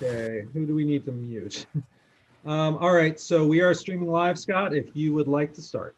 Okay, who do we need to mute? All right, so we are streaming live, Scott, if you would like to start.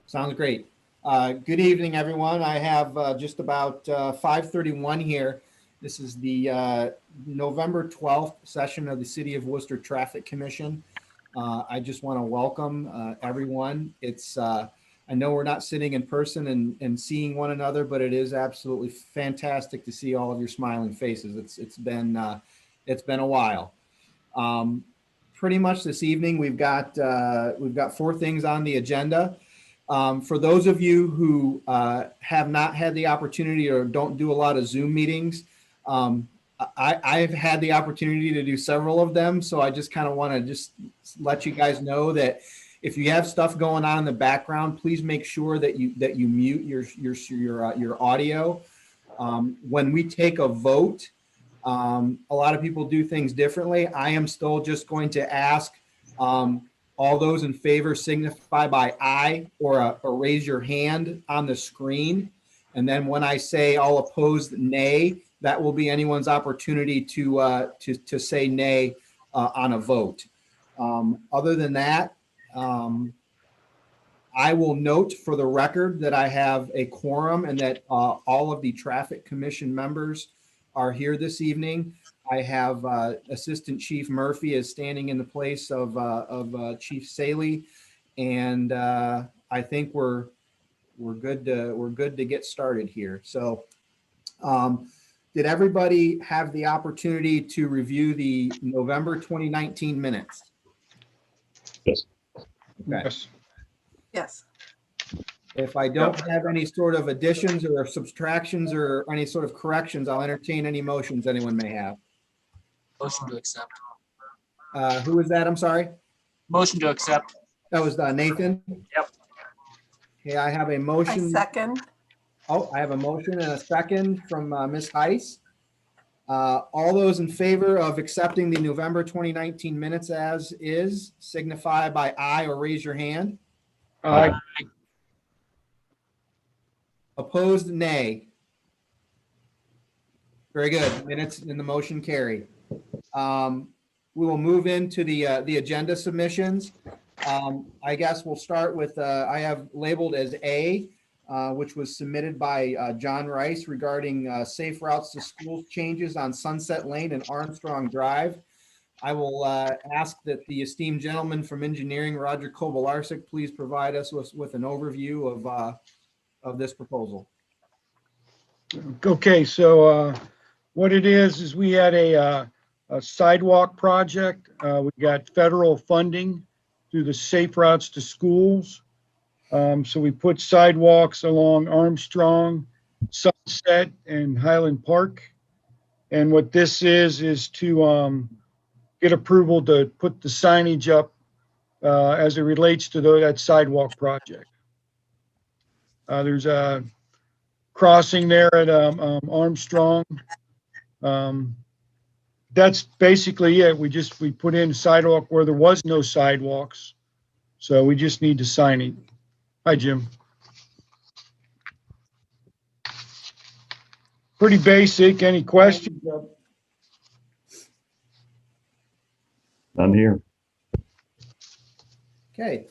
Sounds great. Good evening, everyone. I have just about 5:31 here. This is the November 12th session of the City of Worcester Traffic Commission. I just want to welcome everyone. I know we're not sitting in person and seeing one another, but it is absolutely fantastic to see all of your smiling faces. It's been a while. Pretty much this evening we've got 4 things on the agenda. For those of you who have not had the opportunity or don't do a lot of Zoom meetings, I've had the opportunity to do several of them. So I just kind of want to just let you guys know that if you have stuff going on in the background, please make sure that you mute your audio. When we take a vote, a lot of people do things differently. I am still just going to ask all those in favor signify by aye or raise your hand on the screen. And then when I say all opposed nay, that will be anyone's opportunity to say nay on a vote. Other than that, I will note for the record that I have a quorum and that all of the Traffic Commission members are here this evening. I have Assistant Chief Murphy is standing in the place of Chief Saley, and I think we're good to get started here. So, did everybody have the opportunity to review the November 2019 minutes? Yes. Okay. Yes. Yes. If I don't have any sort of additions or subtractions or any sort of corrections, I'll entertain any motions anyone may have. Motion to accept. Who was that? I'm sorry. Motion to accept. That was Nathan. Yep. Okay, I have a I motion. second. Oh, I have a motion and a second from Ms. Heiss. All those in favor of accepting the November 2019 minutes as is, signify by aye or raise your hand. Aye. Opposed, nay. Very good. Minutes and the motion carry. We will move into the agenda submissions. I guess we'll start with, I have labeled as A, which was submitted by John Rice regarding safe routes to schools changes on Sunset Lane and Armstrong Drive. I will ask that the esteemed gentleman from engineering, Roger Kobelarsek, please provide us with an overview of this proposal. Okay, so what it is we had a sidewalk project. We got federal funding through the Safe Routes to Schools. So we put sidewalks along Armstrong, Sunset, and Highland Park. And what this is to get approval to put the signage up as it relates to that sidewalk project. There's a crossing there at Armstrong. That's basically it. We put in sidewalk where there was no sidewalks. So we just need to sign it. Hi, Jim. Pretty basic. Any questions? I'm here. Okay.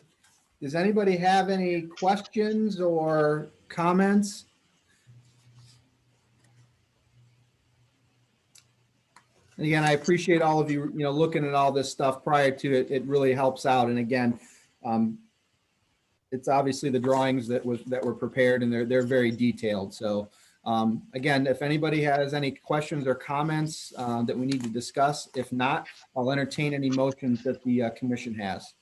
Does anybody have any questions or comments? And again, I appreciate all of you, looking at all this stuff prior to it. It really helps out. And again, it's obviously the drawings that were prepared, and they're very detailed. So again, if anybody has any questions or comments that we need to discuss, if not, I'll entertain any motions that the commission has.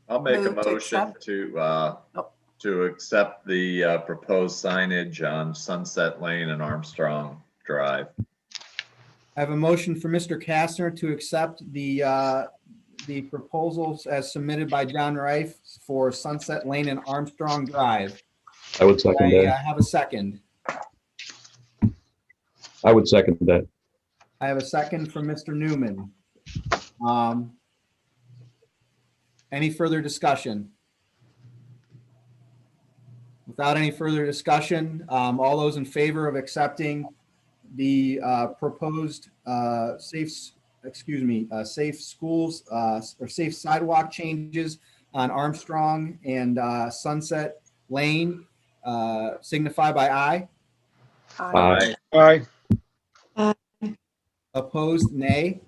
I'll make a Move to motion accept. to accept the proposed signage on Sunset Lane and Armstrong Drive. I have a motion for Mr. Kastner to accept the proposals as submitted by John Rife for Sunset Lane and Armstrong Drive. I would second I that. have a second. I would second that. I have a second from Mr. Newman. Any further discussion? Without any further discussion, all those in favor of accepting the proposed safe schools or safe sidewalk changes on Armstrong and Sunset Lane, signify by aye. Aye. Aye. Opposed, nay.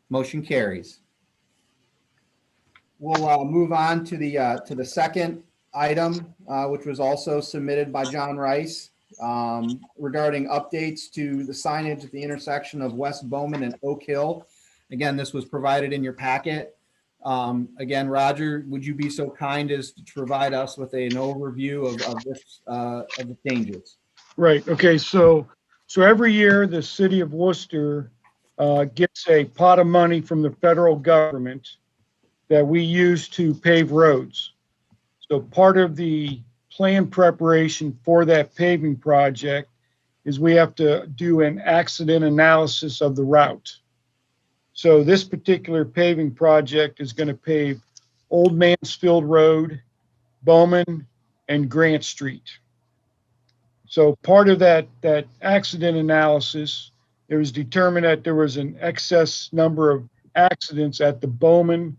Motion carries. We'll move on to the second item, which was also submitted by John Rice, regarding updates to the signage at the intersection of West Bowman and Oak Hill. Again, this was provided in your packet. Again, Roger, would you be so kind as to provide us with an overview of the changes? Right, okay, so every year, the city of Worcester gets a pot of money from the federal government that we use to pave roads. So part of the plan preparation for that paving project is we have to do an accident analysis of the route. So this particular paving project is going to pave Old Mansfield Road, Bowman, and Grant Street. So part of that accident analysis, it was determined that there was an excess number of accidents at the Bowman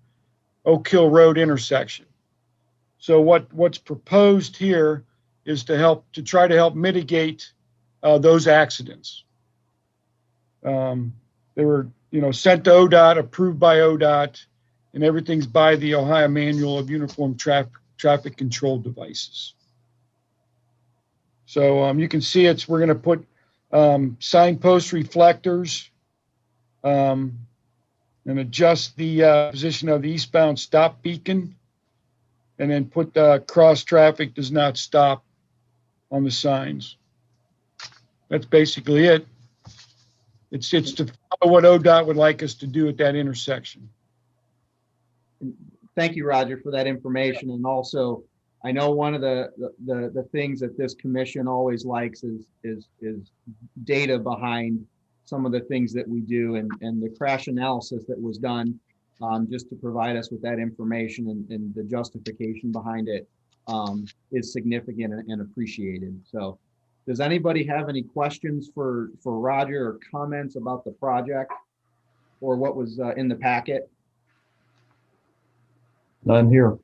Oak Hill Road intersection. So what's proposed here is to try to help mitigate those accidents. They were, sent to ODOT, approved by ODOT, and everything's by the Ohio Manual of Uniform Traffic Control Devices. So you can see we're going to put signpost reflectors and adjust the position of the eastbound stop beacon, and then put cross traffic does not stop on the signs. That's basically it. It's to follow what ODOT would like us to do at that intersection. Thank you, Roger, for that information. And also, I know one of the things that this commission always likes is data behind some of the things that we do, and the crash analysis that was done just to provide us with that information and the justification behind it is significant and appreciated. So does anybody have any questions for Roger or comments about the project or what was in the packet? None here.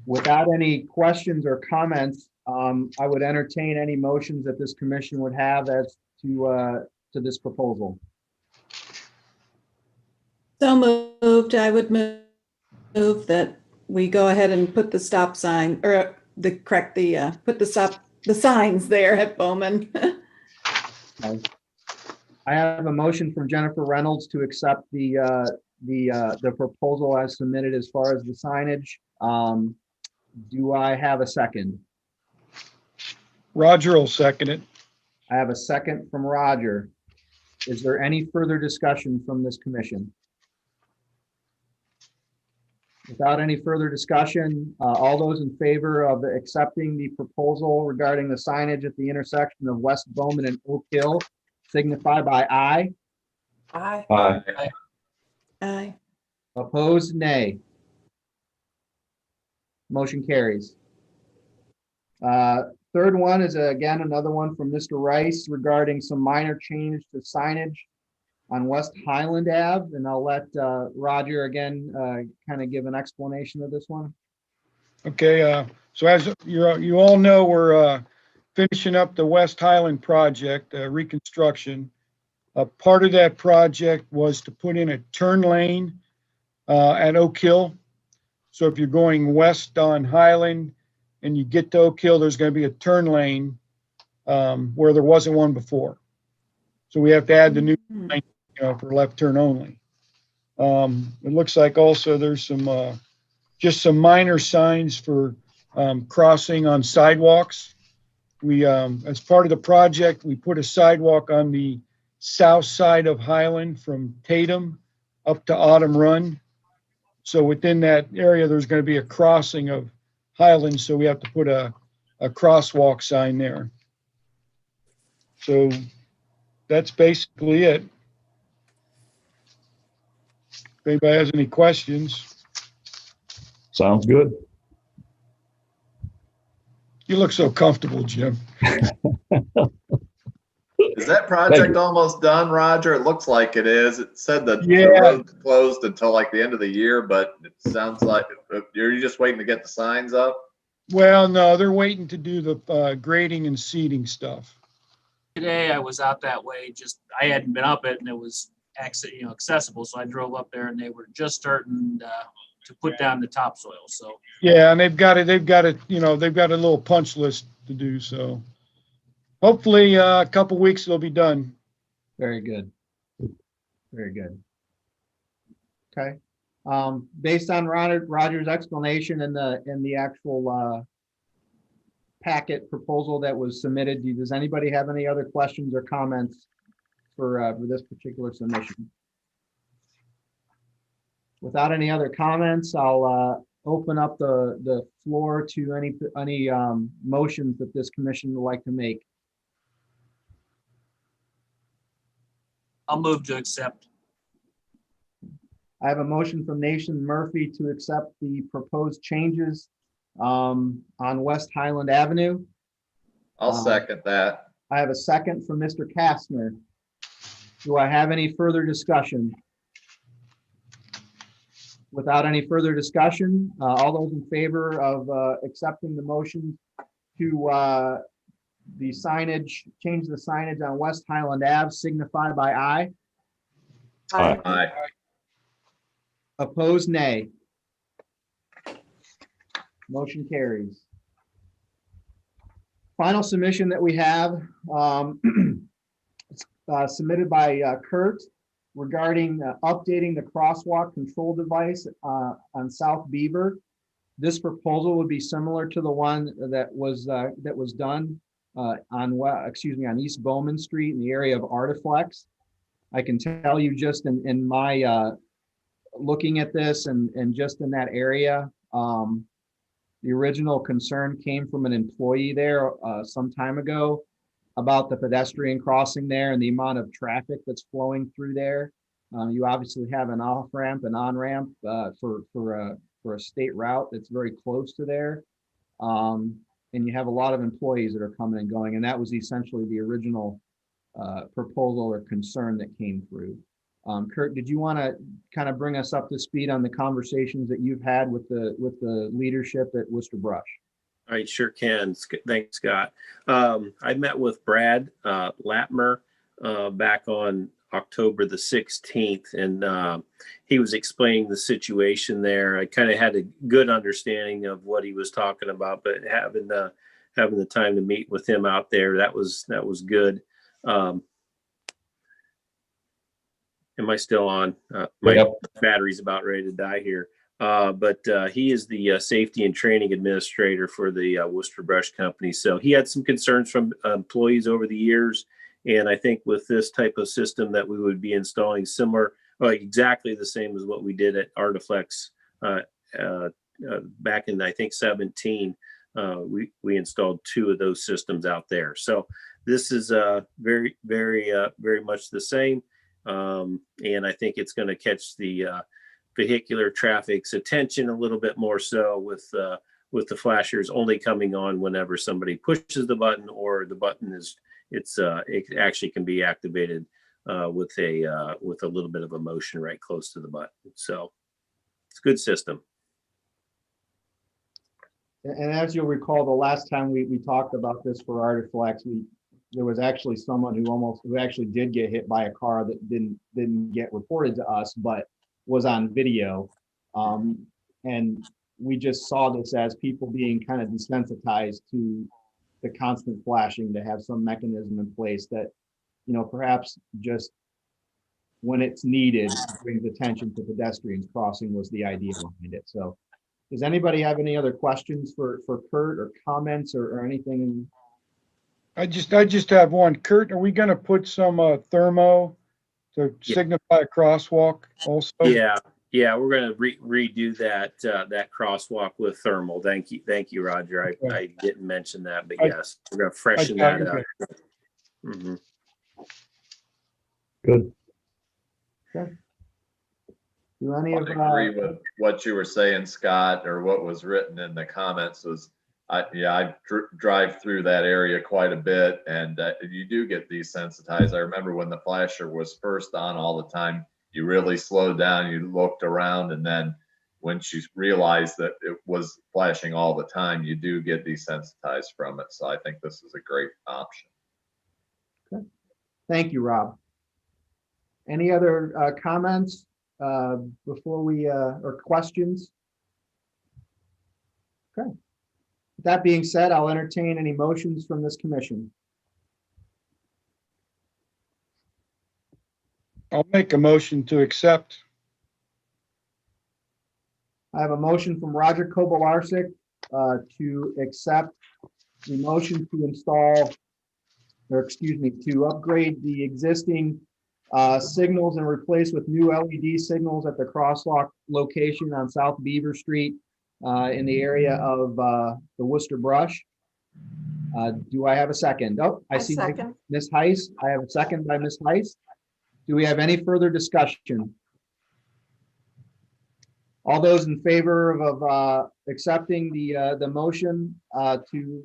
Without any questions or comments, I would entertain any motions that this commission would have as to this proposal. So moved. I would move that we go ahead and put the stop sign or put the signs there at Bowman. I have a motion from Jennifer Reynolds to accept the proposal as submitted as far as the signage. Do I have a second? Roger will second it. I have a second from Roger. Is there any further discussion from this commission? Without any further discussion, all those in favor of accepting the proposal regarding the signage at the intersection of West Bowman and Oak Hill signify by aye. Aye. Aye. Aye. Opposed, nay. Motion carries. Third one is again another one from Mr. Rice regarding some minor change to signage on West Highland Ave, and I'll let Roger again kind of give an explanation of this one. Okay, so as you all know, we're finishing up the West Highland project, reconstruction. Part of that project was to put in a turn lane at Oak Hill. So if you're going west on Highland and you get to Oak Hill, there's going to be a turn lane where there wasn't one before. So we have to add the new lane, for left turn only. It looks like also there's some just some minor signs for crossing on sidewalks. We, as part of the project, we put a sidewalk on the south side of Highland from Tatum up to Autumn Run. So within that area, there's going to be a crossing of Highland, so we have to put a crosswalk sign there. So that's basically it. If anybody has any questions. Sounds good. You look so comfortable, Jim. Is that project almost done, Roger? It looks like it is. It said that the Yeah. road's closed until like the end of the year, but it sounds like you're just waiting to get the signs up. Well, no, they're waiting to do the grading and seeding stuff. Today I was out that way, I hadn't been up it and it was accessible. So I drove up there and they were just starting to put down the topsoil. So Yeah, and they've got a little punch list to do, so hopefully a couple weeks they'll be done. Very good. Very good. Okay. Based on Roger's explanation and the actual packet proposal that was submitted, does anybody have any other questions or comments for this particular submission? Without any other comments, I'll open up the floor to any motions that this commission would like to make. I'll move to accept. I have a motion from Nation Murphy to accept the proposed changes on West Highland Avenue. I'll second that. I have a second from Mr. Kastner. Do I have any further discussion? Without any further discussion, all those in favor of accepting the motion to the signage, change the signage on West Highland Ave, signify by aye. Aye. Opposed, nay. Motion carries. Final submission that we have submitted by Kurt regarding updating the crosswalk control device on South Beaver. This proposal would be similar to the one that was done on East Bowman Street in the area of Artiflex. I can tell you just in my looking at this and just in that area, the original concern came from an employee there some time ago about the pedestrian crossing there and the amount of traffic that's flowing through there. You obviously have an off-ramp and on-ramp for a state route that's very close to there. And you have a lot of employees that are coming and going, and that was essentially the original proposal or concern that came through. Kurt, did you want to kind of bring us up to speed on the conversations that you've had with the leadership at Worcester Brush? I sure can. Thanks, Scott. I met with Brad Latmer back on October the 16th, and he was explaining the situation there. I kind of had a good understanding of what he was talking about, but having the time to meet with him out there, that was good. Am I still on? My battery's about ready to die here. But he is the safety and training administrator for the Worcester Brush Company. So he had some concerns from employees over the years. And I think with this type of system that we would be installing similar, exactly the same as what we did at Artiflex back in, I think, 17, we installed 2 of those systems out there. So this is very, very, very much the same. And I think it's going to catch the vehicular traffic's attention a little bit more so with the flashers only coming on whenever somebody pushes the button or the button it actually can be activated with a little bit of a motion right close to the button. So it's a good system. And as you'll recall, the last time we talked about this for Artiflex, there was actually someone who actually did get hit by a car that didn't get reported to us, but was on video. And we just saw this as people being kind of desensitized to the constant flashing, to have some mechanism in place that, perhaps just when it's needed, brings attention to pedestrians crossing was the idea behind it. So does anybody have any other questions for Kurt or comments or anything? I just have one. Kurt, are we going to put some thermo to signify a crosswalk also? Yeah, we're going to redo that crosswalk with thermal. Thank you, Roger. I didn't mention that, but yes, we're going to freshen that up. Mm-hmm. Good. Okay. Do any I of agree with what you were saying, Scott, or what was written in the comments was I drive through that area quite a bit, and you do get desensitized. I remember when the flasher was first on all the time, you really slowed down, you looked around, and then once you realized that it was flashing all the time, you do get desensitized from it. So I think this is a great option. Thank you, Rob. Any other comments before we, or questions? Okay. With that being said, I'll entertain any motions from this commission. I'll make a motion to accept. I have a motion from Roger Kobelarsek to accept the motion to install, or excuse me, to upgrade the existing signals and replace with new LED signals at the crosswalk location on South Beaver Street in the area of the Worcester Brush. Do I have a second? Oh, I see second. Ms. Heiss. I have a second by Ms. Heiss. Do we have any further discussion? All those in favor of accepting the motion to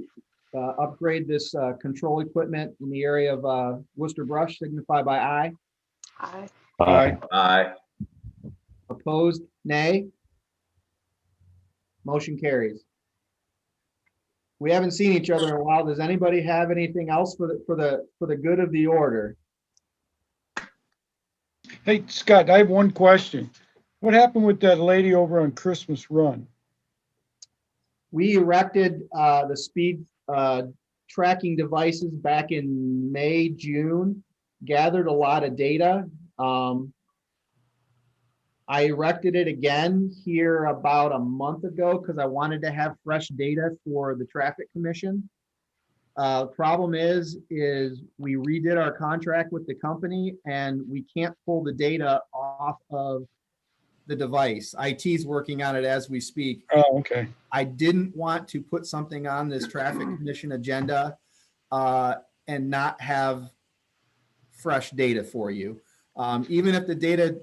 upgrade this control equipment in the area of Worcester Brush signify by aye. Aye. Aye. Aye. Opposed, nay. Motion carries. We haven't seen each other in a while. Does anybody have anything else for the good of the order? Hey, Scott, I have one question. What happened with that lady over on Christmas Run? We erected the speed tracking devices back in May, June, gathered a lot of data. I erected it again here about a month ago because I wanted to have fresh data for the traffic commission. Problem is we redid our contract with the company and we can't pull the data off of the device. IT's working on it as we speak. Oh, okay. I didn't want to put something on this traffic commission agenda and not have fresh data for you. Even if the data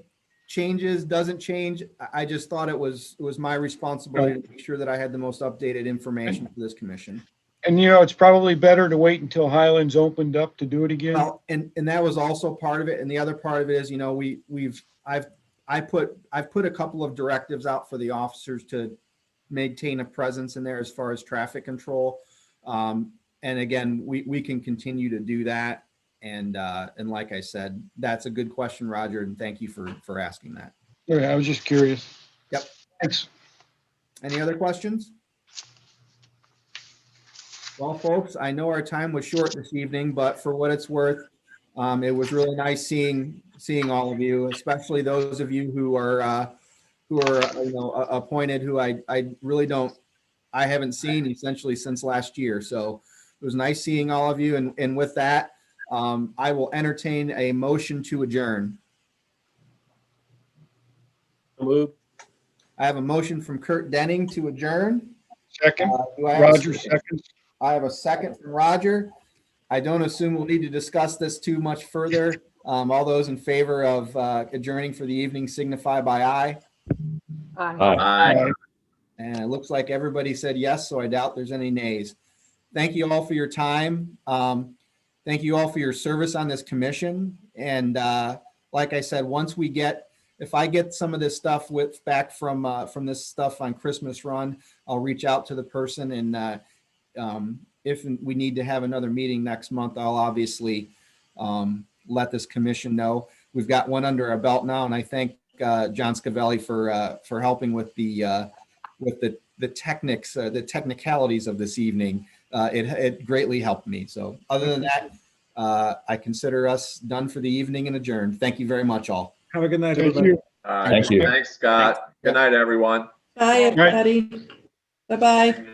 doesn't change, I just thought it was my responsibility to make sure that I had the most updated information for this commission. And it's probably better to wait until Highlands opened up to do it again. Well, and that was also part of it. And the other part of it is, I've put a couple of directives out for the officers to maintain a presence in there as far as traffic control. And again, we can continue to do that. And like I said, that's a good question, Roger, and thank you for asking that. Yeah, I was just curious. Yep. Thanks. Any other questions? Well, folks, I know our time was short this evening, but for what it's worth, it was really nice seeing all of you, especially those of you who are appointed, who I haven't seen essentially since last year. So it was nice seeing all of you. And with that, I will entertain a motion to adjourn. Move. I have a motion from Kurt Denning to adjourn. Second, Do I have Roger, a second. I have a second from Roger. I don't assume we'll need to discuss this too much further. All those in favor of adjourning for the evening signify by aye. Aye. And it looks like everybody said yes, so I doubt there's any nays. Thank you all for your time. Thank you all for your service on this commission. And like I said, if I get some of this stuff back from this stuff on Christmas Run, I'll reach out to the person. And if we need to have another meeting next month, I'll obviously let this commission know. We've got one under our belt now, and I thank John Scavelli for helping with the techniques, the technicalities of this evening. It greatly helped me. So other than that, I consider us done for the evening and adjourned. Thank you very much, all. Have a good night, Thank everybody. you. All right. Thank you. Thanks, Scott. Good night, everyone. Bye, everybody. Bye-bye.